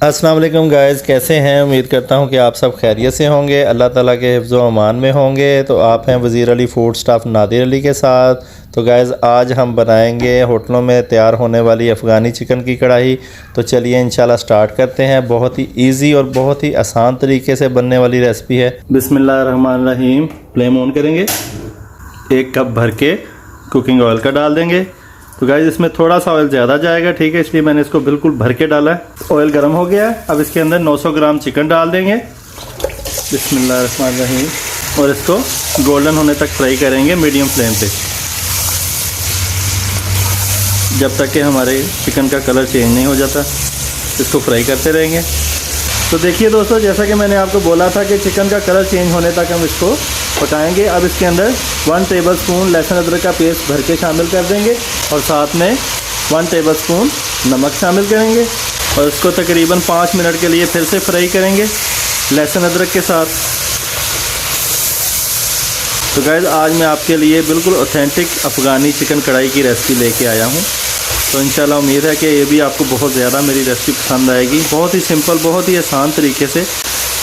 अस्सलाम वालेकुम गाइस, कैसे हैं। उम्मीद करता हूं कि आप सब खैरियत से होंगे, अल्लाह ताला के हिफ्ज़ व अमान में होंगे। तो आप हैं वज़ीर अली फूड स्टाफ नादिर अली के साथ। तो गाइस आज हम बनाएंगे होटलों में तैयार होने वाली अफ़गानी चिकन की कढ़ाई। तो चलिए इंशाल्लाह स्टार्ट करते हैं। बहुत ही ईजी और बहुत ही आसान तरीके से बनने वाली रेसिपी है। बिस्मिल्लाहिर्रहमानिर्रहीम। फ्लेम ऑन करेंगे, 1 कप भर के कुकिंग ऑयल का डाल देंगे। तो गाइस इसमें थोड़ा सा ऑयल ज़्यादा जाएगा, ठीक है, इसलिए मैंने इसको बिल्कुल भर के डाला है। ऑयल गर्म हो गया है, अब इसके अंदर 900 ग्राम चिकन डाल देंगे। बिस्मिल्लाहिर्रहमानिर्रहीम। और इसको गोल्डन होने तक फ्राई करेंगे मीडियम फ्लेम पे, जब तक कि हमारे चिकन का कलर चेंज नहीं हो जाता। इसको फ्राई करते रहेंगे। तो देखिए दोस्तों, जैसा कि मैंने आपको बोला था कि चिकन का कलर चेंज होने तक हम इसको पकाएंगे। अब इसके अंदर 1 टेबलस्पून लहसुन अदरक का पेस्ट भर के शामिल कर देंगे और साथ में 1 टेबलस्पून नमक शामिल करेंगे और इसको तकरीबन 5 मिनट के लिए फिर से फ्राई करेंगे लहसुन अदरक के साथ। तो गाइस आज मैं आपके लिए बिल्कुल ऑथेंटिक अफ़गानी चिकन कढ़ाई की रेसिपी लेके आया हूँ। तो इंशाल्लाह उम्मीद है कि ये भी आपको बहुत ज़्यादा मेरी रेसिपी पसंद आएगी। बहुत ही सिंपल, बहुत ही आसान तरीके से,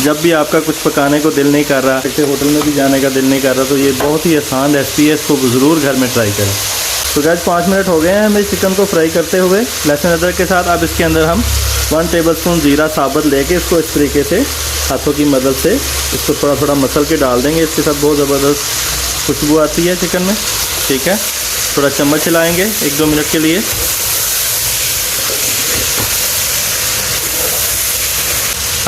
जब भी आपका कुछ पकाने को दिल नहीं कर रहा, ऐसे होटल में भी जाने का दिल नहीं कर रहा, तो ये बहुत ही आसान रेसिपी है। इसको ज़रूर घर में ट्राई करें। तो गाइस 5 मिनट हो गए हैं हमें चिकन को फ्राई करते हुए लहसुन अदरक के साथ। अब इसके अंदर हम 1 टेबलस्पून ज़ीरा साबुत लेके इसको इस तरीके से हाथों की मदद से इसको थोड़ा थोड़ा मसल के डाल देंगे। इसके साथ बहुत ज़बरदस्त खुशबू आती है चिकन में, ठीक है। थोड़ा चम्मच हिलाएँगे 1-2 मिनट के लिए।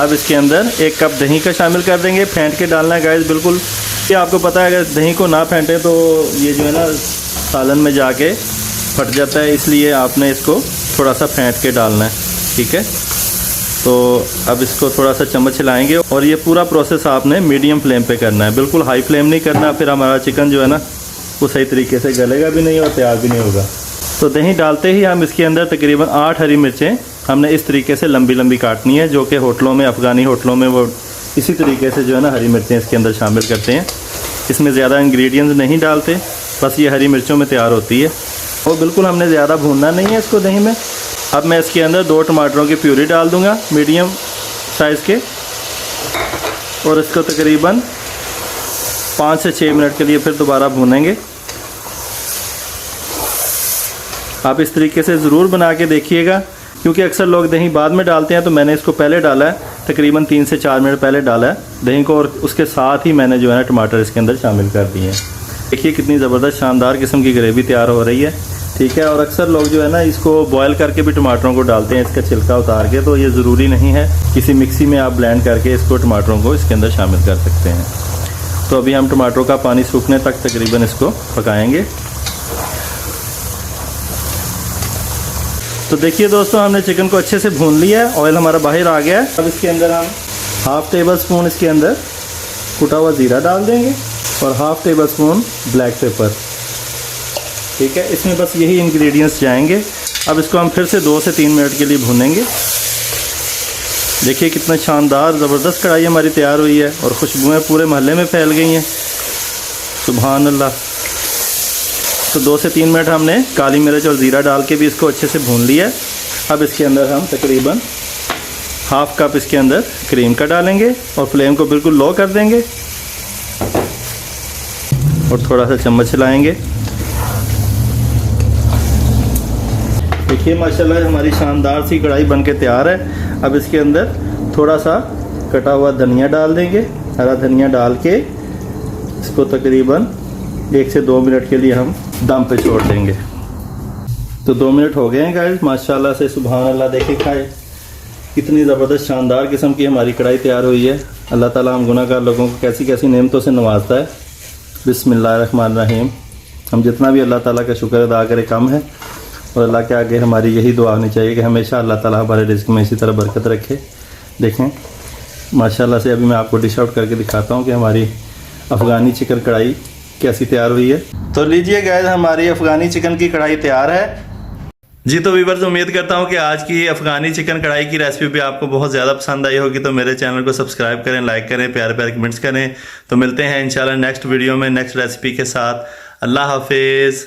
अब इसके अंदर 1 कप दही का शामिल कर देंगे। फेंट के डालना है गाइस बिल्कुल। ये आपको पता है अगर दही को ना फेंटें तो ये जो है ना सालन में जाके फट जाता है, इसलिए आपने इसको थोड़ा सा फेंट के डालना है, ठीक है। तो अब इसको थोड़ा सा चम्मच हिलाएंगे और ये पूरा प्रोसेस आपने मीडियम फ्लेम पे करना है, बिल्कुल हाई फ्लेम नहीं करना, फिर हमारा चिकन जो है ना वो सही तरीके से गलेगा भी नहीं और तैयार भी नहीं होगा। तो दही डालते ही हम इसके अंदर तकरीबन 8 हरी मिर्चें हमने इस तरीके से लंबी लंबी काटनी है, जो कि होटलों में, अफ़गानी होटलों में वो इसी तरीके से जो है ना हरी मिर्चें इसके अंदर शामिल करते हैं। इसमें ज़्यादा इंग्रेडिएंट्स नहीं डालते, बस ये हरी मिर्चों में तैयार होती है और बिल्कुल हमने ज़्यादा भूनना नहीं है इसको दही में। अब मैं इसके अंदर 2 टमाटरों की प्यूरी डाल दूँगा मीडियम साइज़ के और इसको तकरीबन 5 से 6 मिनट के लिए फिर दोबारा भूनेंगे। आप इस तरीके से ज़रूर बना के देखिएगा, क्योंकि अक्सर लोग दही बाद में डालते हैं, तो मैंने इसको पहले डाला है, तकरीबन 3 से 4 मिनट पहले डाला है दही को और उसके साथ ही मैंने जो है ना टमाटर इसके अंदर शामिल कर दिए हैं। देखिए कितनी ज़बरदस्त शानदार किस्म की ग्रेवी तैयार हो रही है, ठीक है। और अक्सर लोग जो है ना इसको बॉयल करके भी टमाटरों को डालते हैं, इसका छिलका उतार के, तो ये ज़रूरी नहीं है। किसी मिक्सी में आप ब्लेंड करके इसको टमाटरों को इसके अंदर शामिल कर सकते हैं। तो अभी हम टमाटरों का पानी सूखने तक तकरीबन इसको पकाएँगे। तो देखिए दोस्तों, हमने चिकन को अच्छे से भून लिया है, ऑयल हमारा बाहर आ गया है। अब इसके अंदर हम 1/2 टेबलस्पून इसके अंदर कुटा हुआ ज़ीरा डाल देंगे और 1/2 टेबलस्पून ब्लैक पेपर, ठीक है। इसमें बस यही इंग्रेडिएंट्स जाएंगे। अब इसको हम फिर से 2 से 3 मिनट के लिए भूनेंगे। देखिए कितना शानदार ज़बरदस्त कढ़ाई हमारी तैयार हुई है और खुशबुएँ पूरे मोहल्ले में फैल गई हैं, सुभान अल्लाह। तो 2 से 3 मिनट हमने काली मिर्च और ज़ीरा डाल के भी इसको अच्छे से भून लिया है। अब इसके अंदर हम तकरीबन 1/2 कप इसके अंदर क्रीम का डालेंगे और फ्लेम को बिल्कुल लो कर देंगे और थोड़ा सा चम्मच हिलाएंगे। देखिए माशाल्लाह हमारी शानदार सी कढ़ाई बनके तैयार है। अब इसके अंदर थोड़ा सा कटा हुआ धनिया डाल देंगे, हरा धनिया डाल के इसको तकरीबन 1 से 2 मिनट के लिए हम दम पे छोड़ देंगे। तो 2 मिनट हो गए हैं गाइस, माशाल्लाह से सुभान अल्लाह। देखिए खाए कितनी ज़बरदस्त शानदार किस्म की हमारी कढ़ाई तैयार हुई है। अल्लाह ताला हम गुनाहगार लोगों को कैसी कैसी नेमतों से नवाजता है। बिस्मिल्लाहिर्रहमानिर्रहीम। हम जितना भी अल्लाह ताला का शुक्र अदा करें कम है और अल्लाह के आगे हमारी यही दुआ होनी चाहिए कि हमेशा अल्लाह ताला हमारे रिज़्क़ में इसी तरह बरकत रखे। देखें माशाल्लाह से अभी मैं आपको डिश आउट करके दिखाता हूँ कि हमारी अफ़गानी चिकन कढ़ाई कैसी तैयार हुई है। तो लीजिए गाइस, हमारी अफ़गानी चिकन की कढ़ाई तैयार है जी। तो व्यूअर्स, उम्मीद करता हूँ कि आज की अफ़गानी चिकन कढ़ाई की रेसिपी भी आपको बहुत ज़्यादा पसंद आई होगी। तो मेरे चैनल को सब्सक्राइब करें, लाइक करें, प्यारे प्यारे कमेंट्स करें। तो मिलते हैं इंशाल्लाह नेक्स्ट वीडियो में नेक्स्ट रेसिपी के साथ। अल्लाह हाफिज़।